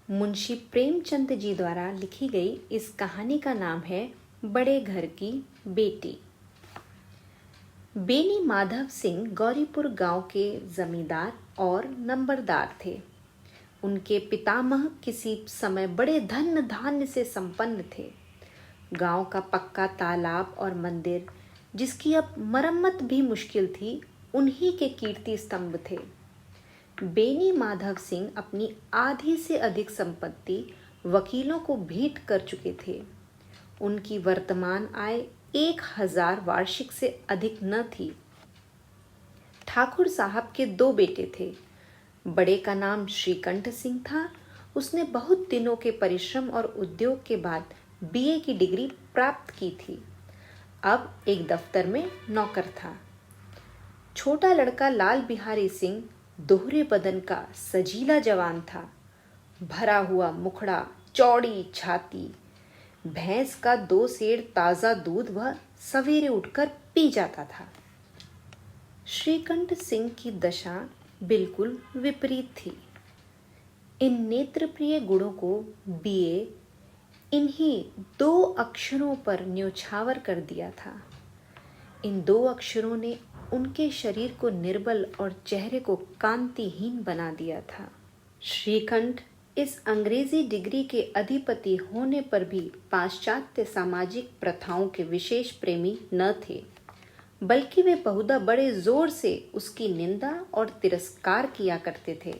मुंशी प्रेमचंद जी द्वारा लिखी गई इस कहानी का नाम है बड़े घर की बेटी। बेनी माधव सिंह गौरीपुर गांव के जमींदार और नंबरदार थे। उनके पितामह किसी समय बड़े धन धान्य से संपन्न थे। गांव का पक्का तालाब और मंदिर, जिसकी अब मरम्मत भी मुश्किल थी, उन्हीं के कीर्ति स्तंभ थे। बेनी माधव सिंह अपनी आधी से अधिक संपत्ति वकीलों को भेंट कर चुके थे। उनकी वर्तमान आय 1000 वार्षिक से अधिक न थी। ठाकुर साहब के 2 बेटे थे। बड़े का नाम श्रीकंठ सिंह था। उसने बहुत दिनों के परिश्रम और उद्योग के बाद बीए की डिग्री प्राप्त की थी। अब एक दफ्तर में नौकर था। छोटा लड़का लाल बिहारी सिंह दोहरे बदन का सजीला जवान था। भरा हुआ मुखड़ा, चौड़ी छाती, भैंस का 2 सेर ताजा दूध वह सवेरे उठकर पी जाता था। श्रीकंठ सिंह की दशा बिल्कुल विपरीत थी। इन नेत्रप्रिय गुणों को बीए इन्हीं 2 अक्षरों पर न्योछावर कर दिया था। इन 2 अक्षरों ने उनके शरीर को निर्बल और चेहरे को कांतिहीन बना दिया था। श्रीकंठ इस अंग्रेजी डिग्री के अधिपति होने पर भी पाश्चात्य सामाजिक प्रथाओं के विशेष प्रेमी न थे, बल्कि वे बहुधा बड़े जोर से उसकी निंदा और तिरस्कार किया करते थे।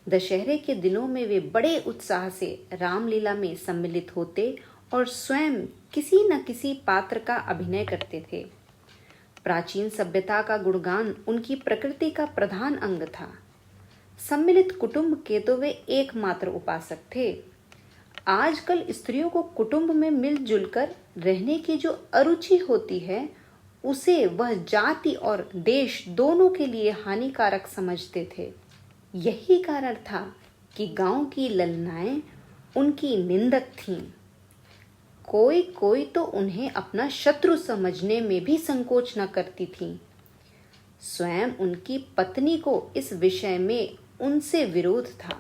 दशहरे के दिनों में वे बड़े उत्साह से रामलीला में सम्मिलित होते और स्वयं किसी न किसी पात्र का अभिनय करते थे। प्राचीन सभ्यता का गुणगान उनकी प्रकृति का प्रधान अंग था। सम्मिलित कुटुंब के तो वे एकमात्र उपासक थे। आजकल स्त्रियों को कुटुंब में मिलजुल कर रहने की जो अरुचि होती है, उसे वह जाति और देश दोनों के लिए हानिकारक समझते थे। यही कारण था कि गांव की ललनाएं उनकी निंदक थीं। कोई कोई तो उन्हें अपना शत्रु समझने में भी संकोच न करती थी। स्वयं उनकी पत्नी को इस विषय में उनसे विरोध था।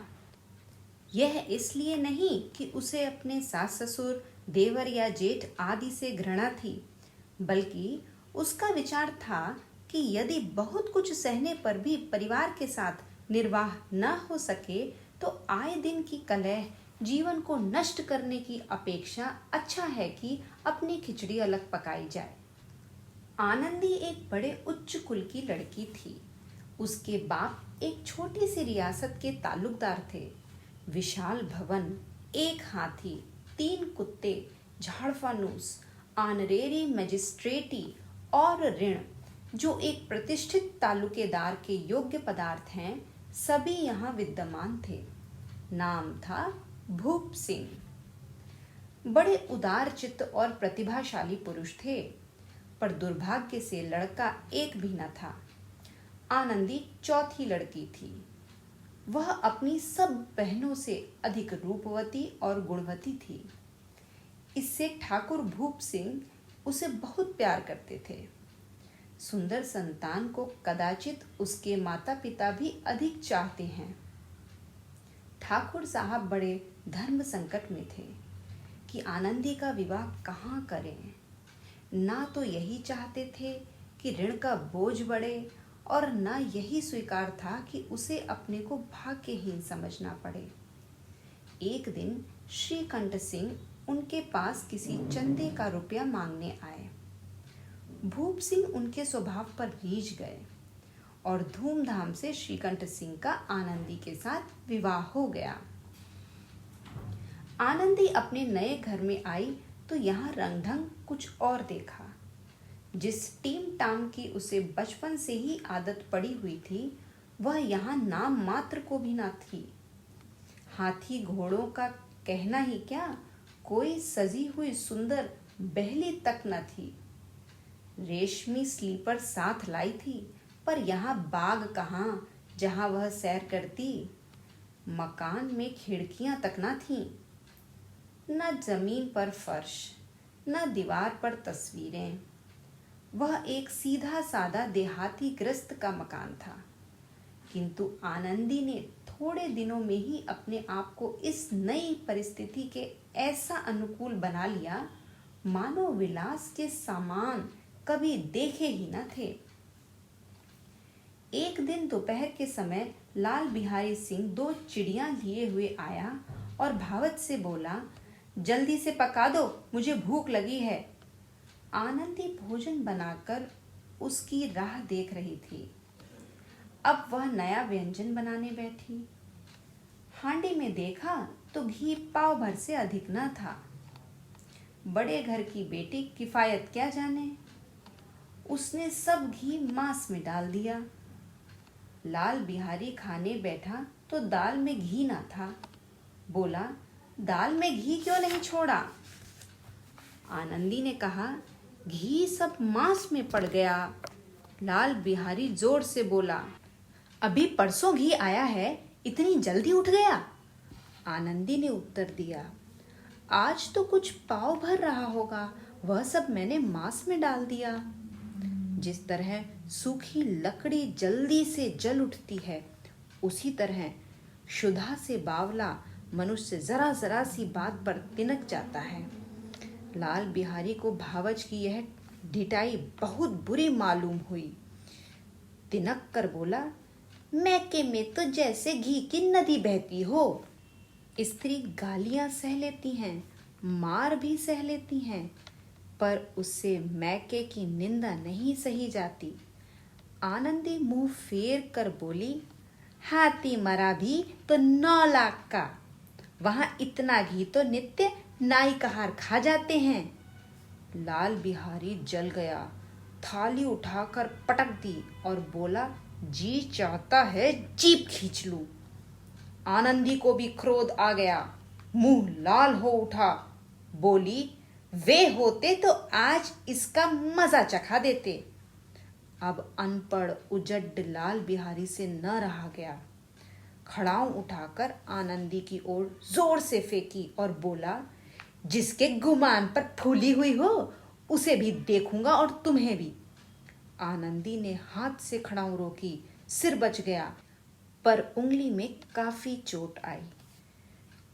यह इसलिए नहीं कि उसे अपने सास ससुर, देवर या जेठ आदि से घृणा थी, बल्कि उसका विचार था कि यदि बहुत कुछ सहने पर भी परिवार के साथ निर्वाह न हो सके तो आए दिन की कलह जीवन को नष्ट करने की अपेक्षा अच्छा है कि अपनी खिचड़ी अलग पकाई जाए। आनंदी एक बड़े उच्च कुल की लड़की थी। उसके बाप एक छोटी सी रियासत के ताल्लुकदार थे। विशाल भवन, 1 हाथी, 3 कुत्ते, झाड़फानूस, आनरेरी मजिस्ट्रेटी और ऋण, जो एक प्रतिष्ठित तालुकेदार के योग्य पदार्थ हैं, सभी यहाँ विद्यमान थे। नाम था भूप सिंह। बड़े उदार चित्त और प्रतिभाशाली पुरुष थे, पर दुर्भाग्य से लड़का एक भी न था। आनंदी चौथी लड़की थी। वह अपनी सब बहनों से अधिक रूपवती और गुणवती थी। इससे ठाकुर भूप सिंह उसे बहुत प्यार करते थे। सुंदर संतान को कदाचित उसके माता पिता भी अधिक चाहते हैं। ठाकुर साहब बड़े धर्म संकट में थे कि आनंदी का विवाह कहाँ करें। ना तो यही चाहते थे कि ऋण का बोझ बढ़े, और ना यही स्वीकार था कि उसे अपने को भाग्यहीन समझना पड़े। एक दिन श्रीकंठ सिंह उनके पास किसी चंदे का रुपया मांगने आए। भूप सिंह उनके स्वभाव पर रीझ गए और धूमधाम से श्रीकंठ सिंह का आनंदी के साथ विवाह हो गया। आनंदी अपने नए घर में आई तो यहाँ रंग ढंग कुछ और देखा। जिस टीम टाम की उसे बचपन से ही आदत पड़ी हुई थी, वह यहाँ नाम मात्र को भी न थी। हाथी घोड़ों का कहना ही क्या, कोई सजी हुई सुंदर बहली तक न थी। रेशमी स्लीपर साथ लाई थी, पर यहाँ बाग कहाँ जहाँ वह सैर करती। मकान में खिड़कियां तक न थीं। न जमीन पर फर्श, न दीवार पर तस्वीरें। वह एक सीधा सादा देहाती ग्रस्त का मकान था, किंतु आनंदी ने थोड़े दिनों में ही अपने आप को इस नई परिस्थिति के ऐसा अनुकूल बना लिया मानो विलास के सामान कभी देखे ही न थे। एक दिन दोपहर के समय लाल बिहारी सिंह 2 चिड़ियां लिए हुए आया और भावत से बोला, जल्दी से पका दो, मुझे भूख लगी है। आनंदी भोजन बनाकर उसकी राह देख रही थी। अब वह नया व्यंजन बनाने बैठी। हांडी में देखा तो घी पाव भर से अधिक न था। बड़े घर की बेटी किफायत क्या जाने, उसने सब घी मांस में डाल दिया। लाल बिहारी खाने बैठा तो दाल में घी ना था। बोला, दाल में घी क्यों नहीं छोड़ा? आनंदी ने कहा, घी सब मांस में पड़ गया। लाल बिहारी जोर से बोला, अभी परसों घी आया है, इतनी जल्दी उठ गया? आनंदी ने उत्तर दिया, आज तो कुछ पाव भर रहा होगा, वह सब मैंने मांस में डाल दिया। जिस तरह सूखी लकड़ी जल्दी से जल उठती है, उसी तरह क्षुधा से बावला मनुष्य जरा जरा सी बात पर तिनक जाता है। लाल बिहारी को भावच की यह ढिठाई बहुत बुरी मालूम हुई। तिनक कर बोला, मैके में तो जैसे घी की नदी बहती हो। स्त्री गालियां सह लेती हैं, मार भी सह लेती हैं, पर उससे मैके की निंदा नहीं सही जाती। आनंदी मुंह फेर कर बोली, हाथी मरा भी तो 9 लाख का, वहां इतना घी तो नित्य नाई कहार खा जाते हैं। लाल बिहारी जल गया, थाली उठाकर पटक दी और बोला, जी चाहता है जीभ खींच लूं। आनंदी को भी क्रोध आ गया, मुंह लाल हो उठा। बोली, वे होते तो आज इसका मजा चखा देते। अब अनपढ़ उजड्ड लाल बिहारी से न रहा गया। खड़ाऊ उठाकर आनंदी की ओर जोर से फेंकी और बोला, जिसके गुमान पर फूली हुई हो उसे भी देखूंगा और तुम्हें भी। आनंदी ने हाथ से खड़ाऊ रोकी, सिर बच गया, पर उंगली में काफी चोट आई।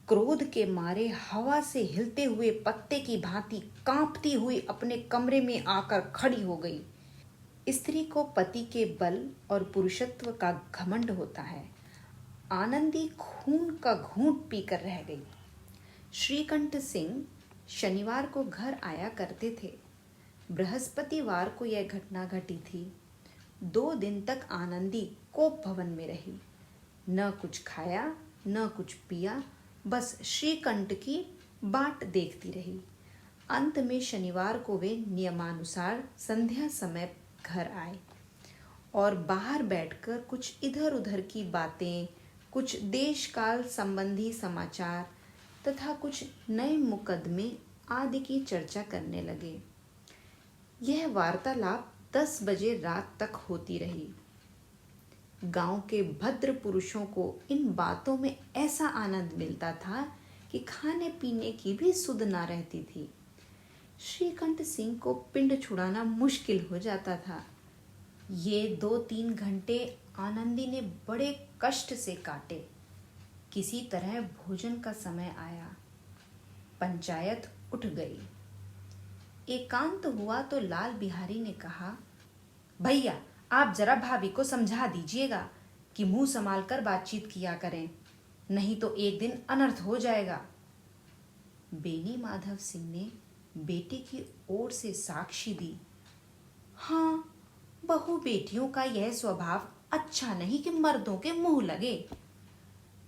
क्रोध के मारे हवा से हिलते हुए पत्ते की भांति कांपती हुई अपने कमरे में आकर खड़ी हो गई। स्त्री को पति के बल और पुरुषत्व का घमंड होता है। आनंदी खून का घूंट पीकर रह गई। श्रीकंठ सिंह शनिवार को घर आया करते थे। बृहस्पतिवार को यह घटना घटी थी। 2 दिन तक आनंदी कोप भवन में रही। न कुछ खाया न कुछ पिया, बस श्रीकंठ की बाट देखती रही। अंत में शनिवार को वे नियमानुसार संध्या समय घर आए और बाहर बैठकर कुछ इधर उधर की बातें, कुछ देश काल संबंधी समाचार तथा कुछ नए मुकदमे आदि की चर्चा करने लगे। यह वार्तालाप 10 बजे रात तक होती रही। गांव के भद्र पुरुषों को इन बातों में ऐसा आनंद मिलता था कि खाने पीने की भी सुध ना रहती थी। श्रीकंठ सिंह को पिंड छुड़ाना मुश्किल हो जाता था। ये 2-3 घंटे आनंदी ने बड़े कष्ट से काटे। किसी तरह भोजन का समय आया। पंचायत उठ गई। एकांत हुआ तो लाल बिहारी ने कहा, भैया आप जरा भाभी को समझा दीजिएगा कि मुंह संभाल कर बातचीत किया करें, नहीं तो एक दिन अनर्थ हो जाएगा। बेनी माधव सिंह ने बेटे की ओर से साक्षी दी। हाँ, बहू बेटियों का यह स्वभाव अच्छा नहीं कि मर्दों के मुंह लगे।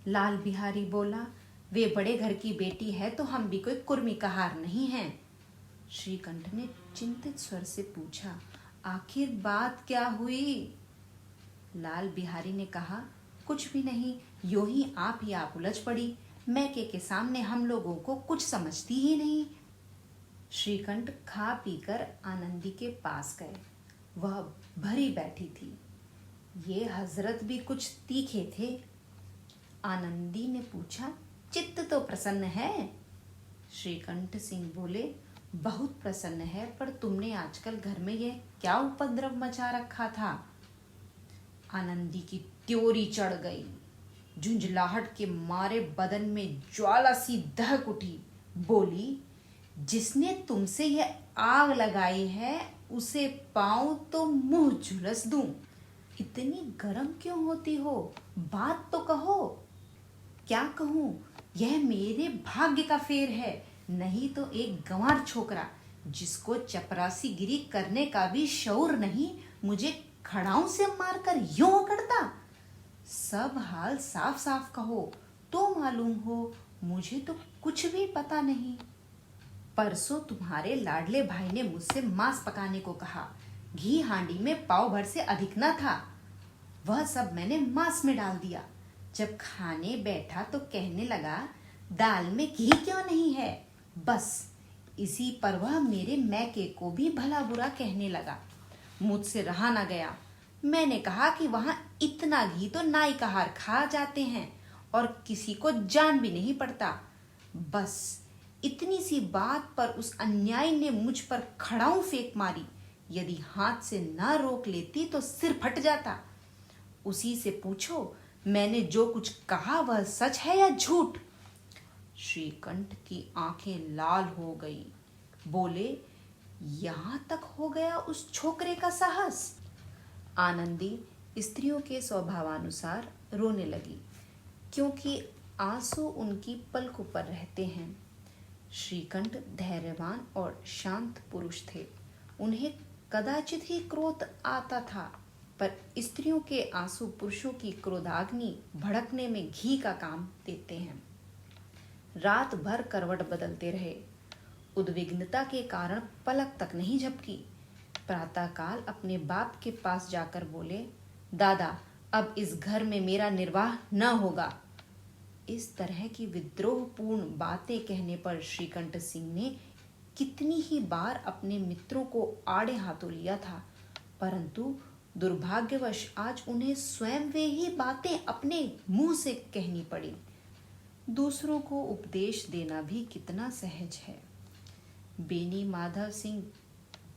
लाल बिहारी बोला, वे बड़े घर की बेटी है तो हम भी कोई कुर्मी कहार नहीं हैं। श्रीकंठ ने चिंतित स्वर से पूछा, आखिर बात क्या हुई? लाल बिहारी ने कहा, कुछ भी नहीं, यूं ही आप उलझ पड़ी। मैके के सामने हम लोगों को कुछ समझती ही नहीं। श्रीकंठ खा पीकर आनंदी के पास गए। वह भरी बैठी थी। ये हजरत भी कुछ तीखे थे। आनंदी ने पूछा, चित्त तो प्रसन्न है? श्रीकंठ सिंह बोले, बहुत प्रसन्न है, पर तुमने आजकल घर में यह क्या उपद्रव मचा रखा था? आनंदी की त्योरी चढ़ गई। झुंझलाहट के मारे बदन में ज्वाला सी दहक उठी। बोली, जिसने तुमसे यह आग लगाई है उसे पाऊं तो मुंह झुलस दूं। इतनी गर्म क्यों होती हो? बात तो कहो। क्या कहूं? यह मेरे भाग्य का फेर है, नहीं तो एक गंवार छोकरा जिसको चपरासीगिरी करने का भी शऊर नहीं, मुझे खड़ाऊ से मारकर यूं करता। सब हाल साफ साफ कहो तो मालूम हो, मुझे तो कुछ भी पता नहीं। परसों तुम्हारे लाडले भाई ने मुझसे मांस पकाने को कहा। घी हांडी में पाव भर से अधिक न था। वह सब मैंने मांस में डाल दिया। जब खाने बैठा तो कहने लगा, दाल में घी क्यों नहीं है? बस इसी पर वह मेरे मैके को भी भला बुरा कहने लगा। मुझसे रहा न गया। मैंने कहा कि वहां इतना घी तो नाई का हार खा जाते हैं और किसी को जान भी नहीं पड़ता। बस इतनी सी बात पर उस अन्यायी ने मुझ पर खड़ाऊ फेंक मारी। यदि हाथ से न रोक लेती तो सिर फट जाता। उसी से पूछो, मैंने जो कुछ कहा वह सच है या झूठ? श्रीकंठ की आंखें लाल हो गई। बोले, यहां तक हो गया उस छोकरे का साहस? आनंदी स्त्रियों के स्वभावानुसार रोने लगी, क्योंकि आंसू उनकी पलकों पर रहते हैं। श्रीकंठ धैर्यवान और शांत पुरुष थे। उन्हें कदाचित ही क्रोध आता था, पर स्त्रियों के आंसू पुरुषों की क्रोधाग्नि भड़कने में घी का काम देते हैं। रात भर करवट बदलते रहे। उद्विग्नता के कारण पलक तक नहीं झपकी। प्रातःकाल अपने बाप के पास जाकर बोले, दादा, अब इस घर में मेरा निर्वाह न होगा। इस तरह की विद्रोहपूर्ण बातें कहने पर श्रीकंठ सिंह ने कितनी ही बार अपने मित्रों को आड़े हाथों लिया था, परंतु दुर्भाग्यवश आज उन्हें स्वयं वे ही बातें अपने मुंह से कहनी पड़ी। दूसरों को उपदेश देना भी कितना सहज है। बेनी माधव सिंह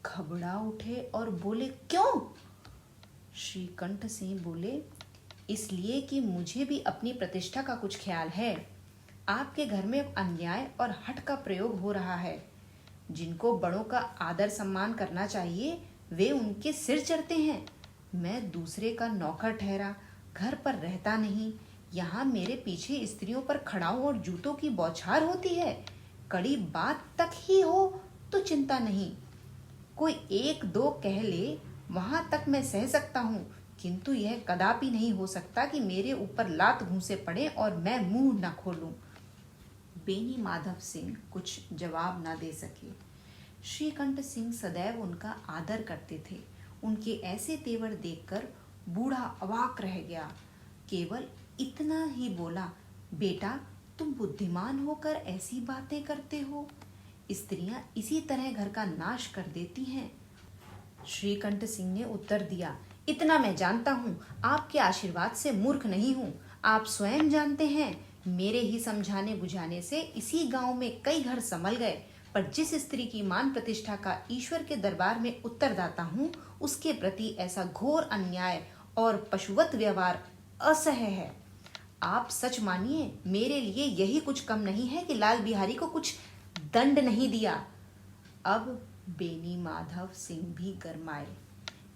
घबरा उठे और बोले, क्यों? श्रीकंठ सिंह बोले, इसलिए कि मुझे भी अपनी प्रतिष्ठा का कुछ ख्याल है। आपके घर में अन्याय और हठ का प्रयोग हो रहा है। जिनको बड़ों का आदर सम्मान करना चाहिए वे उनके सिर चढ़ते हैं। मैं दूसरे का नौकर ठहरा, घर पर रहता नहीं। यहाँ मेरे पीछे स्त्रियों पर खड़ाऊ और जूतों की बौछार होती है। कड़ी बात तक ही हो तो चिंता नहीं, कोई एक दो कह ले वहां तक मैं सह सकता हूँ, किंतु यह कदापि नहीं हो सकता कि मेरे ऊपर लात घूंसे पड़े और मैं मुंह न खोलूं। बेनी माधव सिंह कुछ जवाब न दे सके। श्रीकंठ सिंह सदैव उनका आदर करते थे। उनके ऐसे तेवर देखकर बूढ़ा अवाक रह गया। केवल इतना ही बोला, बेटा, तुम बुद्धिमान होकर ऐसी बातें करते हो? स्त्रियां इसी तरह घर का नाश कर देती हैं। श्रीकंठ सिंह ने उत्तर दिया, इतना मैं जानता हूँ, आपके आशीर्वाद से मूर्ख नहीं हूँ। आप स्वयं जानते हैं, मेरे ही समझाने बुझाने से इसी गांव में कई घर संभल गए, पर जिस स्त्री की मान प्रतिष्ठा का ईश्वर के दरबार में उत्तरदाता हूँ, उसके प्रति ऐसा घोर अन्याय और पशुवत व्यवहार असह्य है। आप सच मानिए, मेरे लिए यही कुछ कम नहीं है कि लाल बिहारी को कुछ दंड नहीं दिया। अब बेनी माधव सिंह भी गरमाए,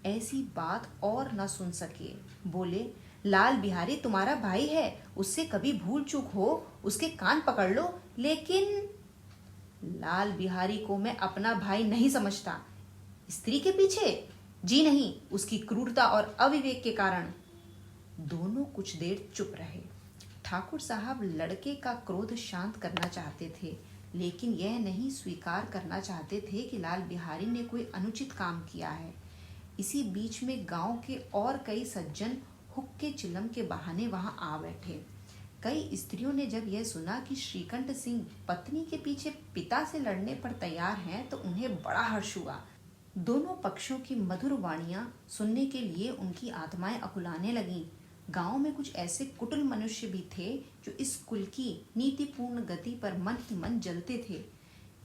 ऐसी बात और न सुन सके। बोले, लाल बिहारी तुम्हारा भाई है, उससे कभी भूल चूक हो उसके कान पकड़ लो, लेकिन लाल बिहारी को मैं अपना भाई नहीं समझता। स्त्री के पीछे? जी नहीं, उसकी क्रूरता और अविवेक के कारण। दोनों कुछ देर चुप रहे। ठाकुर साहब लड़के का क्रोध शांत करना चाहते थे, लेकिन यह नहीं स्वीकार करना चाहते थे कि लाल बिहारी ने कोई अनुचित काम किया है। इसी बीच में गांव के और कई सज्जन हुक्के चिलम के बहाने वहां आ बैठे। कई स्त्रियों ने जब यह सुना कि श्रीकंठ सिंह पत्नी के पीछे पिता से लड़ने पर तैयार हैं, तो उन्हें बड़ा हर्ष हुआ। दोनों पक्षों की मधुर वाणियां सुनने के लिए उनकी आत्माएं अकुलाने लगीं। गांव में कुछ ऐसे कुटिल मनुष्य भी थे जो इस कुल की नीतिपूर्ण गति पर मन ही मन जलते थे।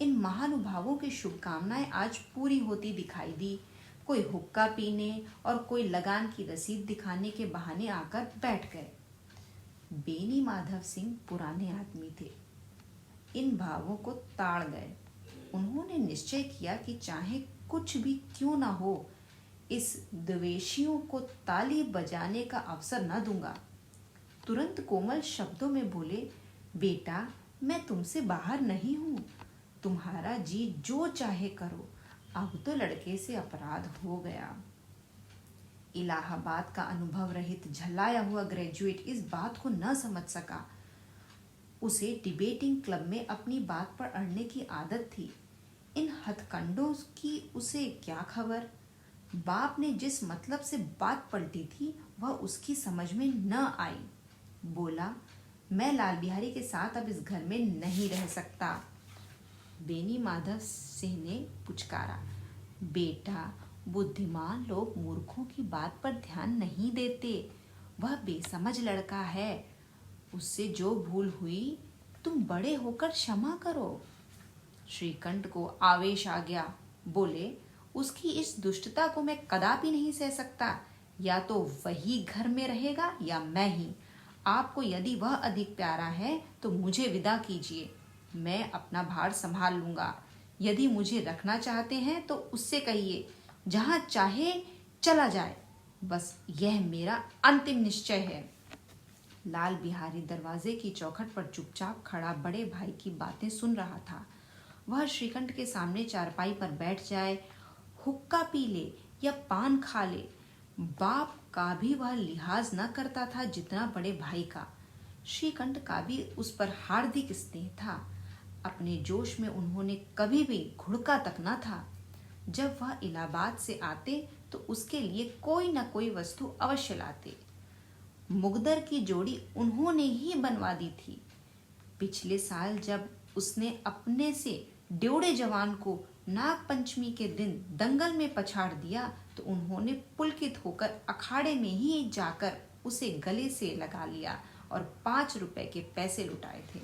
इन महानुभावों की शुभकामनाएं आज पूरी होती दिखाई दी। कोई हुक्का पीने और कोई लगान की रसीद दिखाने के बहाने आकर बैठ गए। बेनी माधव सिंह पुराने आदमी थे। इन भावों को ताड़ गए। उन्होंने निश्चय किया कि चाहे कुछ भी क्यों ना हो, इस द्वेषियों को ताली बजाने का अवसर न दूंगा। तुरंत कोमल शब्दों में बोले, बेटा, मैं तुमसे बाहर नहीं हूं, तुम्हारा जी जो चाहे करो। अब तो लड़के से अपराध हो गया। इलाहाबाद का अनुभव रहित झल्लाया हुआ ग्रेजुएट इस बात को न समझ सका। उसे डिबेटिंग क्लब में अपनी बात पर अड़ने की आदत थी। इन हथकंडों की उसे क्या खबर। बाप ने जिस मतलब से बात पलटी थी वह उसकी समझ में न आई। बोला, मैं लाल बिहारी के साथ अब इस घर में नहीं रह सकता। बेनी माधव सिंह ने पुचकारा, बेटा, बुद्धिमान लोग मूर्खों की बात पर ध्यान नहीं देते। वह बेसमझ लड़का है। उससे जो भूल हुई तुम बड़े होकर क्षमा करो। श्रीकंठ को आवेश आ गया। बोले, उसकी इस दुष्टता को मैं कदापि नहीं सह सकता। या तो वही घर में रहेगा या मैं ही। आपको यदि वह अधिक प्यारा है तो मुझे विदा कीजिए, मैं अपना भार संभाल लूंगा। यदि मुझे रखना चाहते हैं तो उससे कहिए जहां चाहे चला जाए। बस यह मेरा अंतिम निश्चय है। लाल बिहारी दरवाजे की चौखट पर चुपचाप खड़ा बड़े भाई की बातें सुन रहा था। वह श्रीकंठ के सामने चारपाई पर बैठ जाए, हुक्का पी ले या पान खा ले, बाप का भी वह लिहाज न करता था जितना बड़े भाई का। श्रीकंठ का भी उस पर हार्दिक स्नेह था। अपने जोश में उन्होंने कभी भी घुड़का तक न था। जब वह इलाहाबाद से आते तो उसके लिए कोई न कोई वस्तु अवश्य लाते। मुगदर की जोड़ी उन्होंने ही बनवा दी थी। पिछले साल जब उसने अपने से ड्योढ़े जवान को नाग पंचमी के दिन दंगल में पछाड़ दिया तो उन्होंने पुलकित होकर अखाड़े में ही जाकर उसे गले से लगा लिया और 5 रुपए के पैसे लुटाए थे।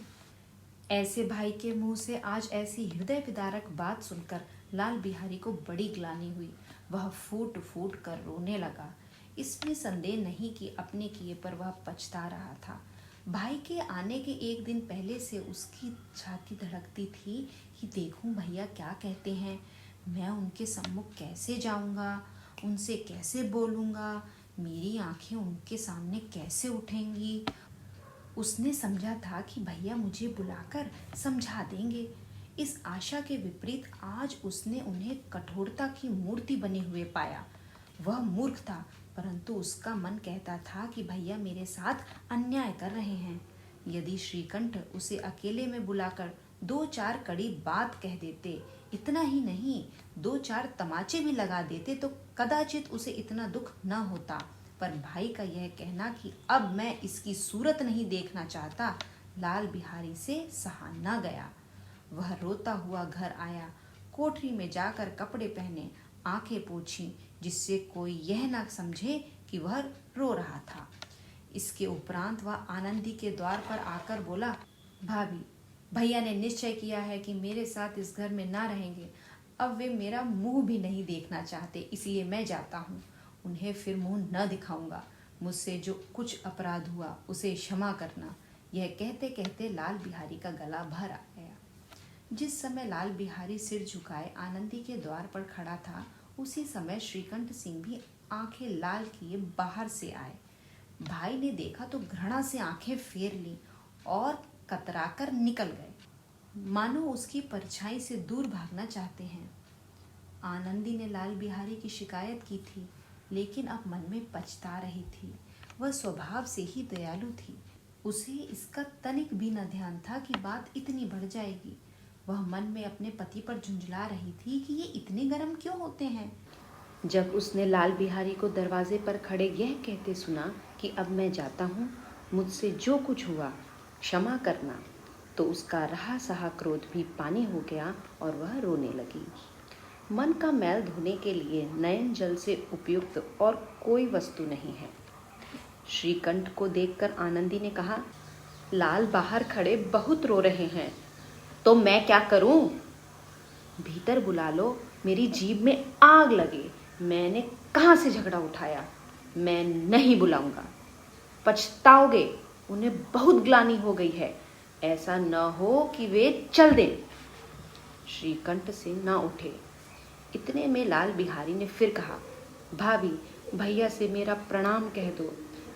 ऐसे भाई के मुंह से आज ऐसी हृदय विदारक बात सुनकर लाल बिहारी को बड़ी ग्लानि हुई। वह फूट फूट कर रोने लगा। इसमें संदेह नहीं कि अपने किए पर वह पछता रहा था। भाई के आने के एक दिन पहले से उसकी छाती धड़कती थी कि देखूं भैया क्या कहते हैं, मैं उनके सम्मुख कैसे जाऊंगा, उनसे कैसे बोलूंगा, मेरी आंखें उनके सामने कैसे उठेंगी। उसने समझा था कि भैया मुझे बुलाकर समझा देंगे। इस आशा के विपरीत आज उसने उन्हें कठोरता की मूर्ति बने हुए पाया। वह मूर्ख था, परंतु उसका मन कहता था कि भैया मेरे साथ अन्याय कर रहे हैं। यदि श्रीकंठ उसे अकेले में बुलाकर 2-4 कड़ी बात कह देते, इतना ही नहीं 2-4 तमाचे भी लगा देते तो कदाचित उसे इतना दुख न होता। पर भाई का यह कहना कि अब मैं इसकी सूरत नहीं देखना चाहता, लाल बिहारी से सहा न गया। वह रोता हुआ घर आया, कोठरी में जाकर कपड़े पहने, आंखें पोंछी, जिससे कोई यह ना समझे कि वह रो रहा था। इसके उपरांत वह आनंदी के द्वार पर आकर बोला, भाभी, भैया ने निश्चय किया है कि मेरे साथ इस घर में ना रहेंगे। अब वे मेरा मुंह भी नहीं देखना चाहते, इसलिए मैं जाता हूँ। उन्हें फिर मुंह न दिखाऊंगा। मुझसे जो कुछ अपराध हुआ उसे क्षमा करना। यह कहते कहते लाल बिहारी का गला भर आ गया। जिस समय लाल बिहारी सिर झुकाए आनंदी के द्वार पर खड़ा था, उसी समय श्रीकंठ सिंह भी आंखें लाल किए बाहर से आए। भाई ने देखा तो घृणा से आंखें फेर ली और कतराकर निकल गए, मानो उसकी परछाई से दूर भागना चाहते हैं। आनंदी ने लाल बिहारी की शिकायत की थी, लेकिन अब मन में पछता रही थी। वह स्वभाव से ही दयालु थी। उसे इसका तनिक भी न ध्यान था कि बात इतनी बढ़ जाएगी। वह मन में अपने पति पर झुंझला रही थी कि ये इतने गर्म क्यों होते हैं। जब उसने लाल बिहारी को दरवाजे पर खड़े यह कहते सुना कि अब मैं जाता हूँ, मुझसे जो कुछ हुआ क्षमा करना, तो उसका रहा सहा क्रोध भी पानी हो गया और वह रोने लगी। मन का मैल धोने के लिए नयन जल से उपयुक्त और कोई वस्तु नहीं है। श्रीकंठ को देखकर आनंदी ने कहा, लाल बाहर खड़े बहुत रो रहे हैं, तो मैं क्या करूं? भीतर बुला लो, मेरी जीभ में आग लगे। मैंने कहाँ से झगड़ा उठाया? मैं नहीं बुलाऊंगा, पछताओगे। उन्हें बहुत ग्लानि हो गई है, ऐसा न हो कि वे चल दें। श्रीकंठ से न उठे। इतने में लाल बिहारी ने फिर कहा, भाभी, भैया से मेरा प्रणाम कह दो।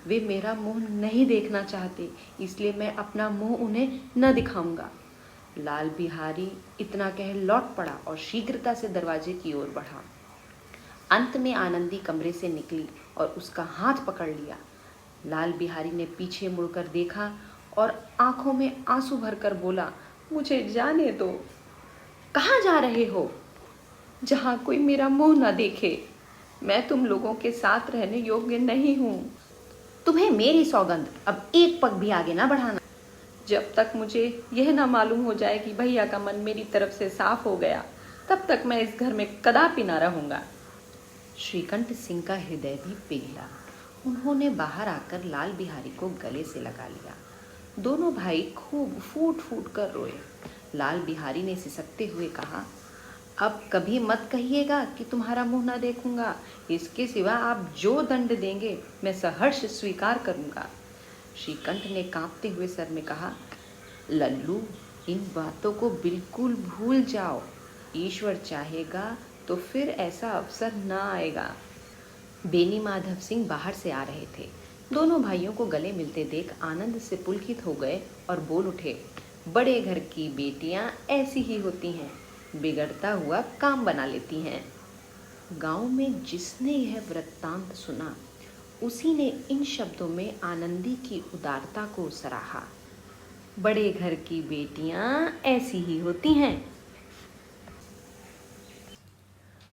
वे मेरा मुंह नहीं देखना चाहते, इसलिए मैं अपना मुंह उन्हें न दिखाऊंगा। लाल बिहारी इतना कह लौट पड़ा और शीघ्रता से दरवाजे की ओर बढ़ा। अंत में आनंदी कमरे से निकली और उसका हाथ पकड़ लिया। लाल बिहारी ने पीछे मुड़कर देखा और आंखों में आंसू भरकर बोला, मुझे जाने दो। कहाँ जा रहे हो? जहाँ कोई मेरा मुंह न देखे। मैं तुम लोगों के साथ रहने योग्य नहीं हूँ। तुम्हें मेरी सौगंध, अब एक पग भी आगे ना बढ़ाना। जब तक मुझे यह ना मालूम हो जाए कि भैया का मन मेरी तरफ से साफ हो गया, तब तक मैं इस घर में कदापि ना रहूंगा। श्रीकंठ सिंह का हृदय भी पिघला। उन्होंने बाहर आकर लाल बिहारी को गले से लगा लिया। दोनों भाई खूब फूट फूट कर रोए। लाल बिहारी ने सिसकते हुए कहा, अब कभी मत कहिएगा कि तुम्हारा मुंह ना देखूंगा। इसके सिवा आप जो दंड देंगे मैं सहर्ष स्वीकार करूंगा। श्रीकंठ ने कांपते हुए सर में कहा, लल्लू, इन बातों को बिल्कुल भूल जाओ। ईश्वर चाहेगा तो फिर ऐसा अवसर न आएगा। बेनी माधव सिंह बाहर से आ रहे थे। दोनों भाइयों को गले मिलते देख आनंद से पुलकित हो गए और बोल उठे, बड़े घर की बेटियां ऐसी ही होती हैं, बिगड़ता हुआ काम बना लेती हैं। गांव में जिसने यह वृत्तांत सुना, उसी ने इन शब्दों में आनंदी की उदारता को सराहा। बड़े घर की बेटियां ऐसी ही होती हैं,